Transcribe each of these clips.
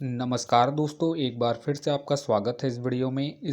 नमस्कार दोस्तों, एक बार फिर से आपका स्वागत है इस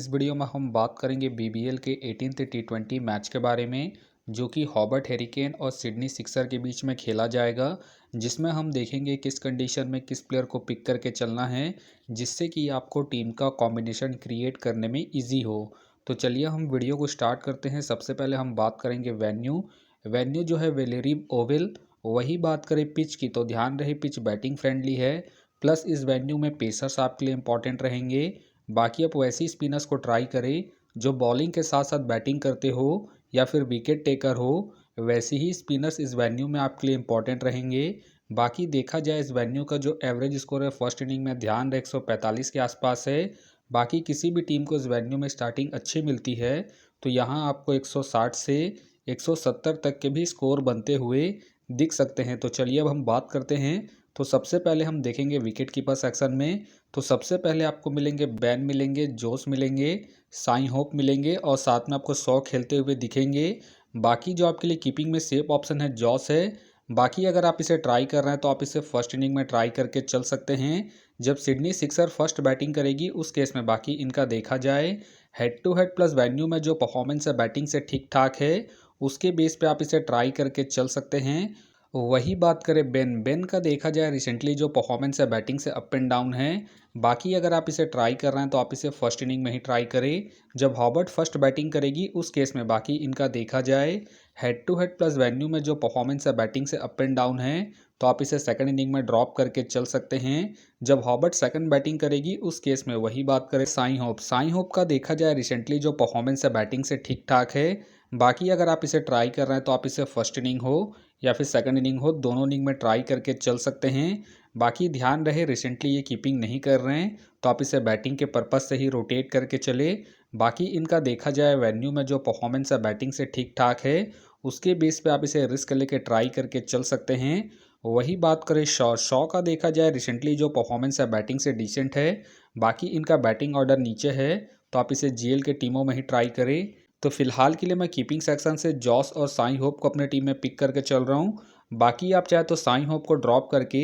वीडियो में हम बात करेंगे बीबीएल के 18th टी20 मैच के बारे में, जो कि हॉबर्ट हेरिकेन और सिडनी सिक्सर के बीच में खेला जाएगा। जिसमें हम देखेंगे किस कंडीशन में किस प्लेयर को पिक करके चलना है, जिससे कि आपको टीम का कॉम्बिनेशन क्रिएट करने में ईजी हो। तो चलिए हम वीडियो को स्टार्ट करते हैं। सबसे पहले हम बात करेंगे वेन्यू जो है वेलेरी ओवल। वही बात करें पिच की, तो ध्यान रहे पिच बैटिंग फ्रेंडली है, प्लस इस वेन्यू में पेसर्स आपके लिए इंपॉर्टेंट रहेंगे। बाकी आप वैसे स्पिनर्स को ट्राई करें जो बॉलिंग के साथ साथ बैटिंग करते हो या फिर विकेट टेकर हो। वैसे ही स्पिनर्स इस वेन्यू में आपके लिए इंपॉर्टेंट रहेंगे। बाकी देखा जाए इस वेन्यू का जो एवरेज स्कोर है फर्स्ट इनिंग में ध्यान रहे 145 के आसपास है। बाकी किसी भी टीम को इस वेन्यू में स्टार्टिंग अच्छी मिलती है, तो यहाँ आपको 160 से 170 तक के भी स्कोर बनते हुए दिख सकते हैं। तो चलिए अब हम बात करते हैं। तो सबसे पहले हम देखेंगे विकेट कीपर सेक्शन में। तो सबसे पहले आपको मिलेंगे बेन मिलेंगे, जोस मिलेंगे, साई होप मिलेंगे और साथ में आपको 100 खेलते हुए दिखेंगे। बाकी जो आपके लिए कीपिंग में सेफ ऑप्शन है जॉस है। बाकी अगर आप इसे ट्राई कर रहे हैं तो आप इसे फर्स्ट इनिंग में ट्राई करके चल सकते हैं। जब सिडनी सिक्सर फर्स्ट बैटिंग करेगी उस केस में बाकी इनका देखा जाए head to head plus venue में जो परफॉर्मेंस है बैटिंग से ठीक ठाक है, उसके बेस पे आप इसे ट्राई करके चल सकते हैं। वही बात करें बेन का देखा जाए रिसेंटली जो परफॉर्मेंस है बैटिंग से अप एंड डाउन है। बाकी अगर आप इसे ट्राई कर रहे हैं तो आप इसे फर्स्ट इनिंग में ही ट्राई करें। जब हॉबर्ट फर्स्ट बैटिंग करेगी उस केस में बाकी इनका देखा जाए head to head plus venue में जो परफॉर्मेंस है बैटिंग से अप एंड डाउन है, तो आप इसे सेकंड इनिंग में ड्रॉप करके चल सकते हैं। जब हॉबर्ट सेकंड बैटिंग करेगी उस केस में वही बात करें साई होप का देखा जाए रिसेंटली जो परफॉर्मेंस है बैटिंग से ठीक ठाक है। बाकी अगर आप इसे ट्राई कर रहे हैं तो आप इसे फर्स्ट इनिंग हो या फिर सेकंड इनिंग हो, दोनों इनिंग में ट्राई करके चल सकते हैं। बाकी ध्यान रहे रिसेंटली ये कीपिंग नहीं कर रहे हैं, तो आप इसे बैटिंग के पर्पज़ से ही रोटेट करके चले। बाकी इनका देखा जाए वेन्यू में जो परफॉर्मेंस है बैटिंग से ठीक ठाक है, उसके बेस पे आप इसे रिस्क लेके ट्राई करके चल सकते हैं। वही बात करें शॉ का देखा जाए रिसेंटली जो परफॉर्मेंस है बैटिंग से डिसेंट है। बाकी इनका बैटिंग ऑर्डर नीचे है, तो आप इसे जीएल के टीमों में ही ट्राई करें। तो फिलहाल के लिए मैं कीपिंग सेक्शन से जॉस और साई होप को अपने टीम में पिक करके चल रहा हूँ। बाकी आप चाहे तो साई होप को ड्रॉप करके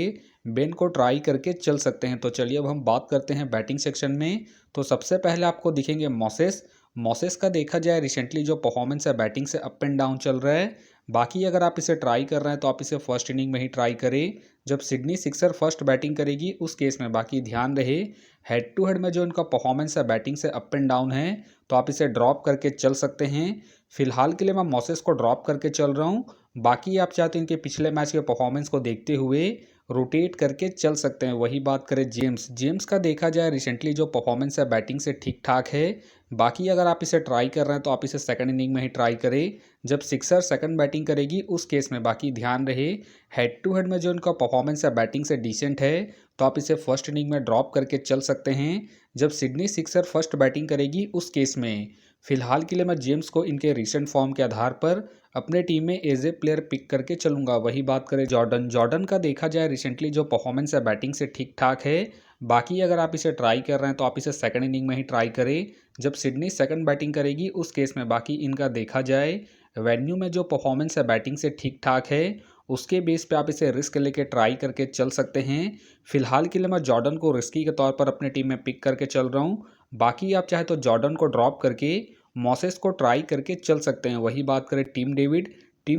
बेन को ट्राई करके चल सकते हैं। तो चलिए अब हम बात करते हैं बैटिंग सेक्शन में। तो सबसे पहले आपको दिखेंगे मॉसेस का देखा जाए रिसेंटली जो परफॉर्मेंस है बैटिंग से अप एंड डाउन चल रहा है। बाकी अगर आप इसे ट्राई कर रहे हैं तो आप इसे फर्स्ट इनिंग में ही ट्राई करें। जब सिडनी सिक्सर फर्स्ट बैटिंग करेगी उस केस में बाकी ध्यान रहे हेड टू हेड में जो इनका परफॉर्मेंस है बैटिंग से अप एंड डाउन है, तो आप इसे ड्रॉप करके चल सकते हैं। फिलहाल के लिए मैं मॉसेस को ड्रॉप करके चल रहा हूँ। बाकी आप चाहते हैं इनके पिछले मैच के परफॉर्मेंस को देखते हुए रोटेट करके चल सकते हैं। वही बात करें जेम्स का देखा जाए रिसेंटली जो परफॉर्मेंस है बैटिंग से ठीक ठाक है। बाकी अगर आप इसे ट्राई कर रहे हैं तो आप इसे सेकंड इनिंग में ही ट्राई करें। जब सिक्सर सेकंड बैटिंग करेगी उस केस में बाकी ध्यान रहे हेड टू हेड में जो इनका परफॉर्मेंस है बैटिंग से डिसेंट है, तो आप इसे फर्स्ट इनिंग में ड्रॉप करके चल सकते हैं। जब सिडनी सिक्सर फर्स्ट बैटिंग करेगी उस केस में फिलहाल के लिए मैं जेम्स को इनके रिसेंट फॉर्म के आधार पर अपने टीम में एज ए प्लेयर पिक करके चलूंगा। वही बात करें जॉर्डन का देखा जाए रिसेंटली जो परफॉर्मेंस है बैटिंग से ठीक ठाक है। बाकी अगर आप इसे ट्राई कर रहे हैं तो आप इसे सेकंड इनिंग में ही ट्राई करें। जब सिडनी सेकंड बैटिंग करेगी उस केस में बाकी इनका देखा जाए वेन्यू में जो परफॉर्मेंस है बैटिंग से ठीक ठाक है, उसके बेस पे आप इसे रिस्क लेके ट्राई करके चल सकते हैं। फिलहाल के लिए मैं जॉर्डन को रिस्की के तौर पर अपने टीम में पिक करके चल रहा हूँ। बाकी आप चाहे तो जॉर्डन को ड्रॉप करके मॉसेस को ट्राई करके चल सकते हैं। वही बात करें टीम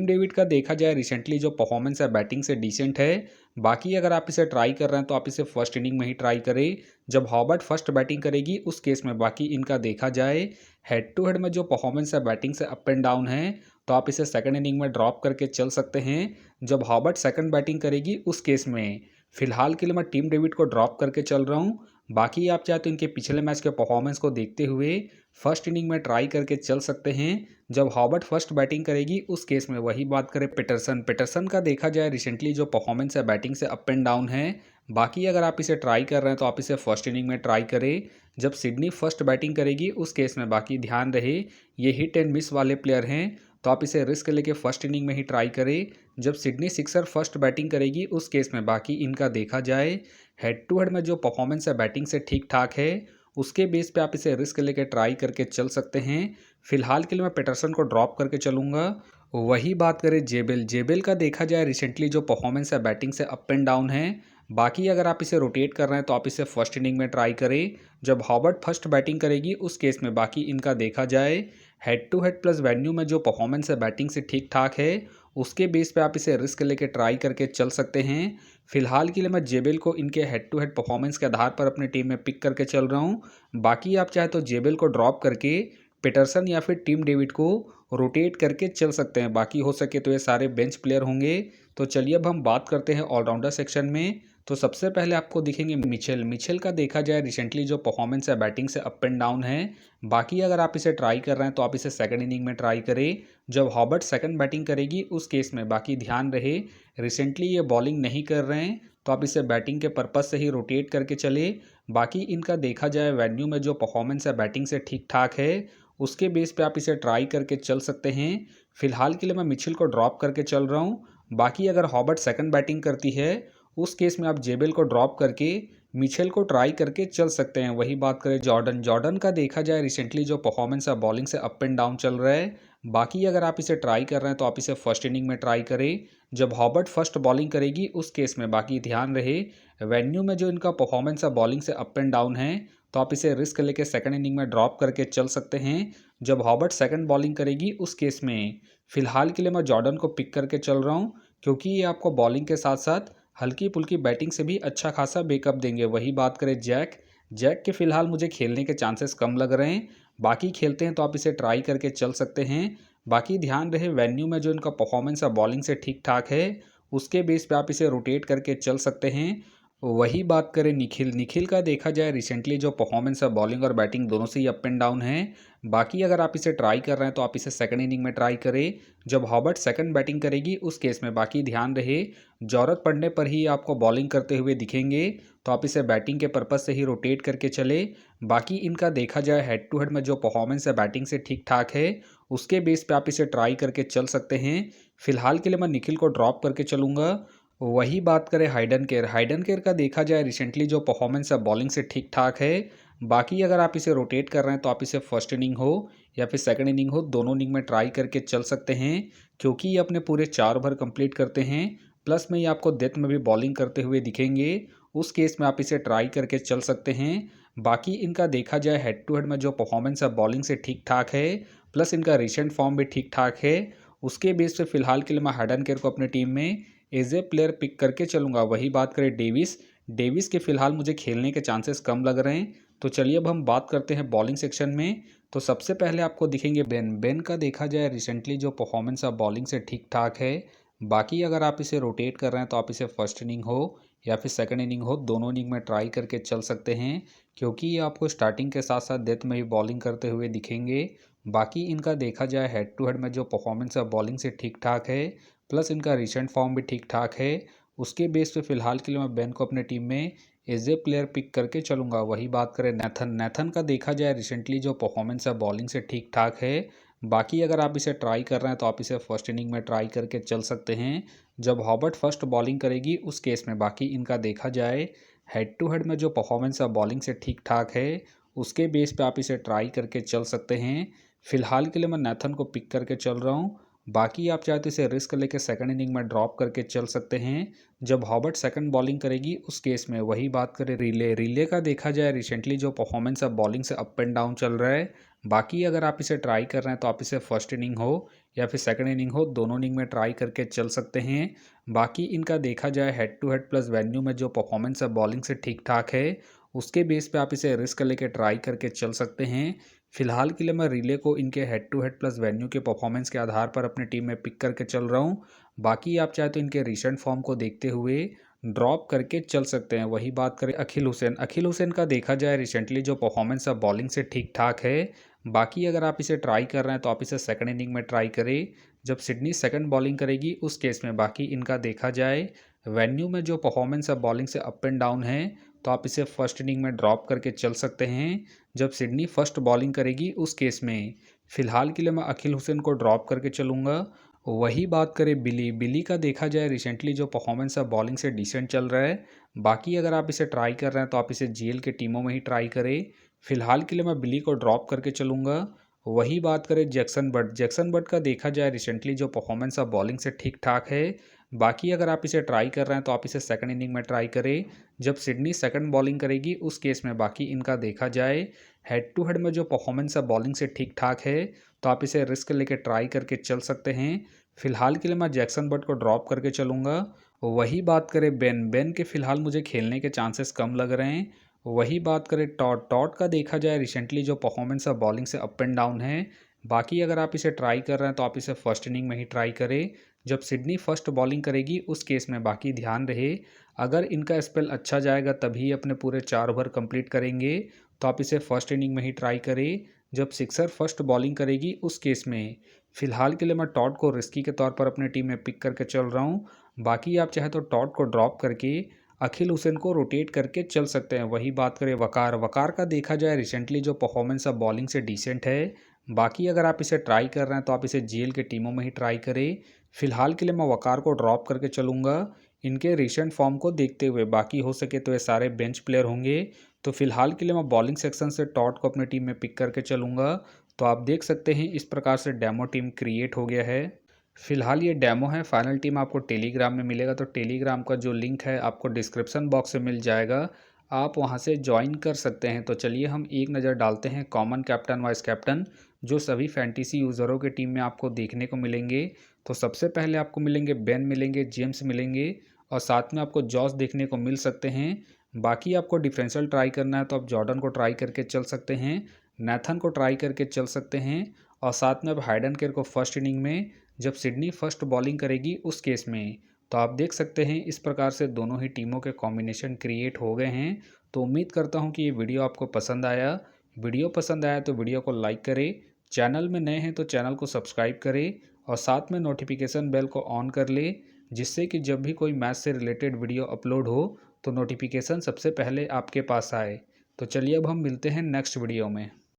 डेविड का देखा जाए रिसेंटली जो परफॉर्मेंस है बैटिंग से डिसेंट है। बाकी अगर आप इसे ट्राई कर रहे हैं तो आप इसे फर्स्ट इनिंग में ही ट्राई करें। जब हॉबर्ट फर्स्ट बैटिंग करेगी उस केस में बाकी इनका देखा जाए हेड टू हेड में जो परफॉर्मेंस है बैटिंग से अप एंड डाउन है, तो आप इसे सेकंड इनिंग में ड्रॉप करके चल सकते हैं। जब हॉबर्ट सेकंड बैटिंग करेगी उस केस में फिलहाल के लिए मैं टीम डेविड को ड्रॉप करके चल रहा हूँ। बाकी आप चाहे तो इनके पिछले मैच के परफॉर्मेंस को देखते हुए फर्स्ट इनिंग में ट्राई करके चल सकते हैं। जब हॉबर्ट फर्स्ट बैटिंग करेगी उस केस में वही बात करें पेटरसन का देखा जाए रिसेंटली जो परफॉर्मेंस है बैटिंग से अप एंड डाउन है। बाकी अगर आप इसे ट्राई कर रहे हैं तो आप इसे फर्स्ट इनिंग में ट्राई करें। जब सिडनी फर्स्ट बैटिंग करेगी उस केस में बाकी ध्यान रहे ये हिट एंड मिस वाले प्लेयर हैं, तो आप इसे रिस्क लेके फर्स्ट इनिंग में ही ट्राई करें। जब सिडनी सिक्सर फर्स्ट बैटिंग करेगी उस केस में बाकी इनका देखा जाए हेड टू हेड में जो परफॉर्मेंस है बैटिंग से ठीक ठाक है, उसके बेस पे आप इसे रिस्क लेके ट्राई करके चल सकते हैं। फिलहाल के लिए मैं पेटरसन को ड्रॉप करके चलूंगा। वही बात करें जेबेल का देखा जाए रिसेंटली जो परफॉर्मेंस है बैटिंग से अप एंड डाउन है। बाकी अगर आप इसे रोटेट कर रहे हैं तो आप इसे फर्स्ट इनिंग में ट्राई करें। जब हॉबर्ट फर्स्ट बैटिंग करेगी उस केस में बाकी इनका देखा जाए head to head plus venue में जो परफॉर्मेंस है बैटिंग से ठीक ठाक है, उसके बेस पे आप इसे रिस्क लेके ट्राई करके चल सकते हैं। फिलहाल के लिए मैं जेबेल को इनके हेड टू हेड परफॉर्मेंस के आधार पर अपनी टीम में पिक करके चल रहा हूँ। बाकी आप चाहे तो जेबेल को ड्रॉप करके पीटरसन या फिर टीम डेविड को रोटेट करके चल सकते हैं। बाकी हो सके तो ये सारे बेंच प्लेयर होंगे। तो चलिए अब हम बात करते हैं ऑलराउंडर सेक्शन में। तो सबसे पहले आपको दिखेंगे मिचेल। मिचेल का देखा जाए रिसेंटली जो परफॉर्मेंस है बैटिंग से अप एंड डाउन है। बाकी अगर आप इसे ट्राई कर रहे हैं तो आप इसे सेकंड इनिंग में ट्राई करें। जब हॉबर्ट सेकंड बैटिंग करेगी उस केस में बाकी ध्यान रहे रिसेंटली ये बॉलिंग नहीं कर रहे हैं तो आप इसे बैटिंग के पर्पज से ही रोटेट करके चले। बाकी इनका देखा जाए वेन्यू में जो परफॉर्मेंस है बैटिंग से ठीक ठाक है, उसके बेस पे आप इसे ट्राई करके चल सकते हैं। फिलहाल के लिए मैं मिचेल को ड्रॉप करके चल रहा हूँ। बाकी अगर हॉबर्ट सेकंड बैटिंग करती है उस केस में आप जेबेल को ड्रॉप करके मिचेल को ट्राई करके चल सकते हैं। वही बात करें जॉर्डन। जॉर्डन का देखा जाए रिसेंटली जो परफॉर्मेंस है बॉलिंग से अप एंड डाउन चल रहा है। बाकी अगर आप इसे ट्राई कर रहे हैं तो आप इसे फर्स्ट इनिंग में ट्राई करें। जब हॉबर्ट फर्स्ट बॉलिंग करेगी उस केस में बाकी ध्यान रहे वेन्यू में जो इनका परफॉर्मेंस है बॉलिंग से अप एंड डाउन है तो आप इसे रिस्क लेके सेकंड इनिंग में ड्रॉप करके चल सकते हैं। जब हॉबर्ट सेकंड बॉलिंग करेगी उस केस में फिलहाल के लिए मैं जॉर्डन को पिक करके चल रहा हूँ, क्योंकि ये आपको बॉलिंग के साथ साथ हल्की पुल्की बैटिंग से भी अच्छा खासा बैकअप देंगे। वही बात करें जैक। जैक के फिलहाल मुझे खेलने के चांसेस कम लग रहे हैं। बाकी खेलते हैं तो आप इसे ट्राई करके चल सकते हैं। बाकी ध्यान रहे वेन्यू में जो इनका परफॉर्मेंस है बॉलिंग से ठीक ठाक है, उसके बेस पे आप इसे रोटेट करके चल सकते हैं। वही बात करें निखिल। निखिल का देखा जाए रिसेंटली जो परफॉर्मेंस है बॉलिंग और बैटिंग दोनों से ही अप एंड डाउन है। बाकी अगर आप इसे ट्राई कर रहे हैं तो आप इसे सेकंड इनिंग में ट्राई करें। जब हॉबर्ट सेकंड बैटिंग करेगी उस केस में बाकी ध्यान रहे ज़रूरत पड़ने पर ही आपको बॉलिंग करते हुए दिखेंगे तो आप इसे बैटिंग के पर्पज़ से ही रोटेट करके चले। बाकी इनका देखा जाए हेड टू हेड में जो परफॉर्मेंस है बैटिंग से ठीक ठाक है, उसके बेस पे आप इसे ट्राई करके चल सकते हैं। फिलहाल के लिए मैं निखिल को ड्रॉप करके चलूँगा। वही बात करें हाइडन केयर। हाइडन केयर का देखा जाए रिसेंटली जो परफॉर्मेंस है बॉलिंग से ठीक ठाक है। बाकी अगर आप इसे रोटेट कर रहे हैं तो आप इसे फर्स्ट इनिंग हो या फिर सेकंड इनिंग हो, दोनों इनिंग में ट्राई करके चल सकते हैं, क्योंकि ये अपने पूरे 4 ओवर कंप्लीट करते हैं। प्लस में ये आपको डेथ में भी बॉलिंग करते हुए दिखेंगे। उस केस में आप इसे ट्राई करके चल सकते हैं। बाकी इनका देखा जाए हेड टू हेड में जो परफॉर्मेंस है बॉलिंग से ठीक ठाक है, प्लस इनका रिसेंट फॉर्म भी ठीक ठाक है। उसके बेस पे फिलहाल के लिए मैं हाइडन केयर को अपनी टीम में एज ए प्लेयर पिक करके चलूँगा। वही बात करें डेविस। डेविस के फिलहाल मुझे खेलने के चांसेस कम लग रहे हैं। तो चलिए अब हम बात करते हैं बॉलिंग सेक्शन में। तो सबसे पहले आपको दिखेंगे बेन। बेन का देखा जाए रिसेंटली जो परफॉर्मेंस है बॉलिंग से ठीक ठाक है। बाकी अगर आप इसे रोटेट कर रहे हैं तो आप इसे फर्स्ट इनिंग हो या फिर सेकंड इनिंग हो, दोनों इनिंग में ट्राई करके चल सकते हैं, क्योंकि ये आपको स्टार्टिंग के साथ साथ डेथ में भी बॉलिंग करते हुए दिखेंगे। बाकी इनका देखा जाए हेड टू हेड में जो परफॉर्मेंस है बॉलिंग से ठीक ठाक है, प्लस इनका रिसेंट फॉर्म भी ठीक ठाक है। उसके बेस पे फिलहाल के लिए मैं बेन को अपने टीम में एज ए प्लेयर पिक करके चलूँगा। वही बात करें नेथन। नेथन का देखा जाए रिसेंटली जो परफॉर्मेंस है बॉलिंग से ठीक ठाक है। बाकी अगर आप इसे ट्राई कर रहे हैं तो आप इसे फर्स्ट इनिंग में ट्राई करके चल सकते हैं। जब हॉबर्ट फर्स्ट बॉलिंग करेगी उस केस में बाकी इनका देखा जाए हेड टू हेड में जो परफॉर्मेंस है बॉलिंग से ठीक ठाक है, उसके बेस पे आप इसे ट्राई करके चल सकते हैं। फिलहाल के लिए मैं नेथन को पिक करके चल रहा हूँ। बाकी आप चाहे तो इसे रिस्क लेके सेकंड इनिंग में ड्रॉप करके चल सकते हैं। जब हॉबर्ट सेकंड बॉलिंग करेगी उस केस में वही बात करें रिले। रिले का देखा जाए रिसेंटली जो परफॉर्मेंस है बॉलिंग से अप एंड डाउन चल रहा है। बाकी अगर आप इसे ट्राई कर रहे हैं तो आप इसे फर्स्ट इनिंग हो या फिर सेकंड इनिंग हो, दोनों इनिंग में ट्राई करके चल सकते हैं। बाकी इनका देखा जाए head to head plus venue में जो परफॉर्मेंस है बॉलिंग से ठीक ठाक है, उसके बेस पे आप इसे रिस्क लेके ट्राई करके चल सकते हैं। फिलहाल के लिए मैं रिले को इनके head to head plus venue के परफॉर्मेंस के आधार पर अपनी टीम में पिक करके चल रहा हूँ। बाकी आप चाहे तो इनके रिसेंट फॉर्म को देखते हुए ड्रॉप करके चल सकते हैं। वही बात करें अखिल हुसैन। अखिल हुसैन का देखा जाए रिसेंटली जो परफॉर्मेंस है बॉलिंग से ठीक ठाक है। बाकी अगर आप इसे ट्राई कर रहे हैं तो आप इसे सेकंड इनिंग में ट्राई करें। जब सिडनी सेकंड बॉलिंग करेगी उस केस में बाकी इनका देखा जाए वेन्यू में जो परफॉर्मेंस है बॉलिंग से अप एंड डाउन है, तो आप इसे फर्स्ट इनिंग में ड्रॉप करके चल सकते हैं। जब सिडनी फर्स्ट बॉलिंग करेगी उस केस में फिलहाल के लिए मैं अखिल हुसैन को ड्रॉप करके चलूँगा। वही बात करें बिली। बिली का देखा जाए रिसेंटली जो परफॉर्मेंस है बॉलिंग से डिसेंट चल रहा है। बाकी अगर आप इसे ट्राई कर रहे हैं तो आप इसे जीएल के टीमों में ही ट्राई करें। फिलहाल के लिए मैं बिली को ड्रॉप करके चलूँगा। वही बात करें जैक्सन बट। जैक्सन बट का देखा जाए रिसेंटली जो परफॉर्मेंस है बॉलिंग से ठीक ठाक है। बाकी अगर आप इसे ट्राई कर रहे हैं तो आप इसे सेकंड इनिंग में ट्राई करें। जब सिडनी सेकंड बॉलिंग करेगी उस केस में बाकी इनका देखा जाए। हेड टू हेड में जो परफॉर्मेंस है बॉलिंग से ठीक ठाक है, तो आप इसे रिस्क लेके ट्राई करके चल सकते हैं। फिलहाल के लिए मैं जैक्सन बर्ड को ड्रॉप करके चलूँगा। वही बात करें बेन के फिलहाल मुझे खेलने के चांसेस कम लग रहे हैं। वही बात करें टॉट का देखा जाए रिसेंटली जो परफॉर्मेंस है बॉलिंग से अप एंड डाउन है। बाकी अगर आप इसे ट्राई कर रहे हैं तो आप इसे फर्स्ट इनिंग में ही ट्राई करें। जब सिडनी फर्स्ट बॉलिंग करेगी उस केस में बाकी ध्यान रहे, अगर इनका स्पेल अच्छा जाएगा तभी अपने पूरे 4 ओवर कंप्लीट करेंगे, तो आप इसे फर्स्ट इनिंग में ही ट्राई करें। जब सिक्सर फर्स्ट बॉलिंग करेगी उस केस में फिलहाल के लिए मैं टॉट को रिस्की के तौर पर अपनी टीम में पिक करके चल रहा हूँ। बाकी आप चाहे तो टॉट को ड्रॉप करके अखिल हुसैन को रोटेट करके चल सकते हैं। वही बात करें वकार का देखा जाए रिसेंटली जो परफॉर्मेंस है बॉलिंग से डिसेंट है। बाकी अगर आप इसे ट्राई कर रहे हैं तो आप इसे जीएल के टीमों में ही ट्राई करें। फिलहाल के लिए मैं वकार को ड्रॉप करके चलूँगा इनके रिसेंट फॉर्म को देखते हुए। बाकी हो सके तो ये सारे बेंच प्लेयर होंगे। तो फिलहाल के लिए मैं बॉलिंग सेक्शन से टॉट को अपनी टीम में पिक करके चलूँगा। तो आप देख सकते हैं इस प्रकार से डेमो टीम क्रिएट हो गया है। फिलहाल ये डेमो है, फाइनल टीम आपको टेलीग्राम में मिलेगा। तो टेलीग्राम का जो लिंक है आपको डिस्क्रिप्शन बॉक्स में मिल जाएगा, आप वहां से ज्वाइन कर सकते हैं। तो चलिए हम एक नज़र डालते हैं कॉमन कैप्टन वाइस कैप्टन जो सभी फैंटेसी यूज़रों की टीम में आपको देखने को मिलेंगे। तो सबसे पहले आपको मिलेंगे बेन मिलेंगे, जेम्स मिलेंगे और साथ में आपको जॉस देखने को मिल सकते हैं। बाकी आपको डिफरेंशियल ट्राई करना है तो आप जॉर्डन को ट्राई करके चल सकते हैं, नेथन को ट्राई करके चल सकते हैं और साथ में आप हाइडन केयर को फर्स्ट इनिंग में जब सिडनी फर्स्ट बॉलिंग करेगी उस केस में। तो आप देख सकते हैं इस प्रकार से दोनों ही टीमों के कॉम्बिनेशन क्रिएट हो गए हैं। तो उम्मीद करता हूं कि ये वीडियो आपको पसंद आया। वीडियो पसंद आया तो वीडियो को लाइक करें, चैनल में नए हैं तो चैनल को सब्सक्राइब करें और साथ में नोटिफिकेशन बेल को ऑन कर ले, जिससे कि जब भी कोई मैच से रिलेटेड वीडियो अपलोड हो तो नोटिफिकेशन सबसे पहले आपके पास आए। तो चलिए अब हम मिलते हैं नेक्स्ट वीडियो में।